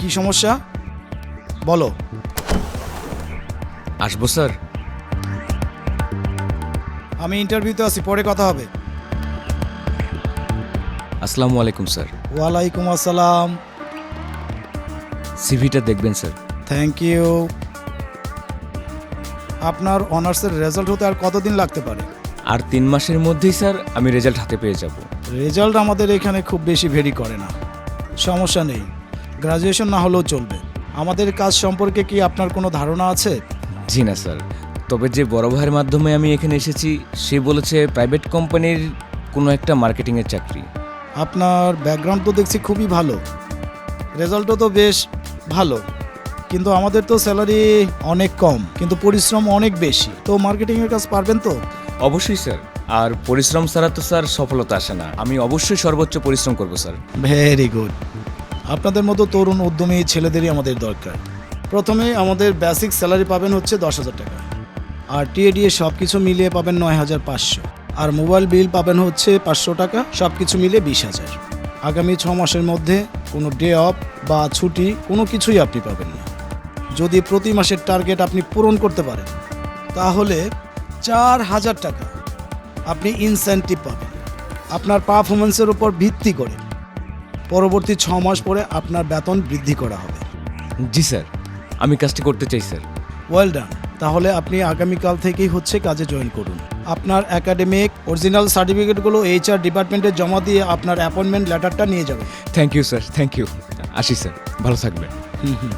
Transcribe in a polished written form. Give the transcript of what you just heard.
কি সমস্যা বলো। আসবো স্যার। আমি ইন্টারভিউতে আছি, পরে কথা হবে। আসসালামু আলাইকুম স্যার। ওয়ালাইকুম আসসালাম। সিভিটা দেখবেন স্যার। Thank you. আপনার অনার্সের রেজাল্ট হতে আর কতদিন লাগতে পারে? আর 3 মাসের মধ্যেই স্যার আমি রেজাল্ট হাতে পেয়ে যাব। রেজাল্ট আমাদের এখানে খুব বেশি ভেরি করে না, সমস্যা নেই, গ্রাজুয়েশন না হলেও চলবে। আমাদের কাজ সম্পর্কে কি আপনার কোনো ধারণা আছে? জি না স্যার, তবে যে বড় ভাইয়ের মাধ্যমে আমি এখানে এসেছি সে বলেছে প্রাইভেট কোম্পানির কোনো একটা মার্কেটিংয়ের চাকরি। আপনার ব্যাকগ্রাউন্ড তো দেখছি খুবই ভালো, রেজাল্টও তো বেশ ভালো, কিন্তু আমাদের তো স্যালারি অনেক কম, কিন্তু পরিশ্রম অনেক বেশি। তো মার্কেটিংয়ের কাজ পারবেন তো? অবশ্যই স্যার, আর পরিশ্রম ছাড়া তো স্যার সফলতা আসে না। আমি অবশ্যই সর্বোচ্চ পরিশ্রম করব স্যার। Very good. আপনাদের মতো তরুণ উদ্যমী ছেলেদেরই আমাদের দরকার। প্রথমে আমাদের বেসিক স্যালারি পাবেন হচ্ছে 10,000 টাকা, আর টিএডিএ সব কিছু মিলিয়ে পাবেন 9,500, আর মোবাইল বিল পাবেন হচ্ছে 500 টাকা, সব কিছু মিলিয়ে 20,000। আগামী 6 মাসের মধ্যে কোনো ডে অফ বা ছুটি কোনো কিছুই আপনি পাবেন না। যদি প্রতি মাসের টার্গেট আপনি পূরণ করতে পারেন তাহলে 4,000 টাকা আপনি ইনসেন্টিভ পাবেন আপনার পারফরমেন্সের উপর ভিত্তি করে। পরবর্তী 6 মাস পরে আপনার বেতন বৃদ্ধি করা হবে। জি স্যার, আমি কাজটি করতে চাই স্যার। Well done. তাহলে আপনি আগামীকাল থেকেই হচ্ছে কাজে জয়েন করুন। আপনার একাডেমিক অরিজিনাল সার্টিফিকেটগুলো এইচআর ডিপার্টমেন্টে জমা দিয়ে আপনার অ্যাপয়েন্টমেন্ট লেটারটা নিয়ে যাবেন। Thank you sir, thank you. আসি স্যার, ভালো থাকবেন। হুম।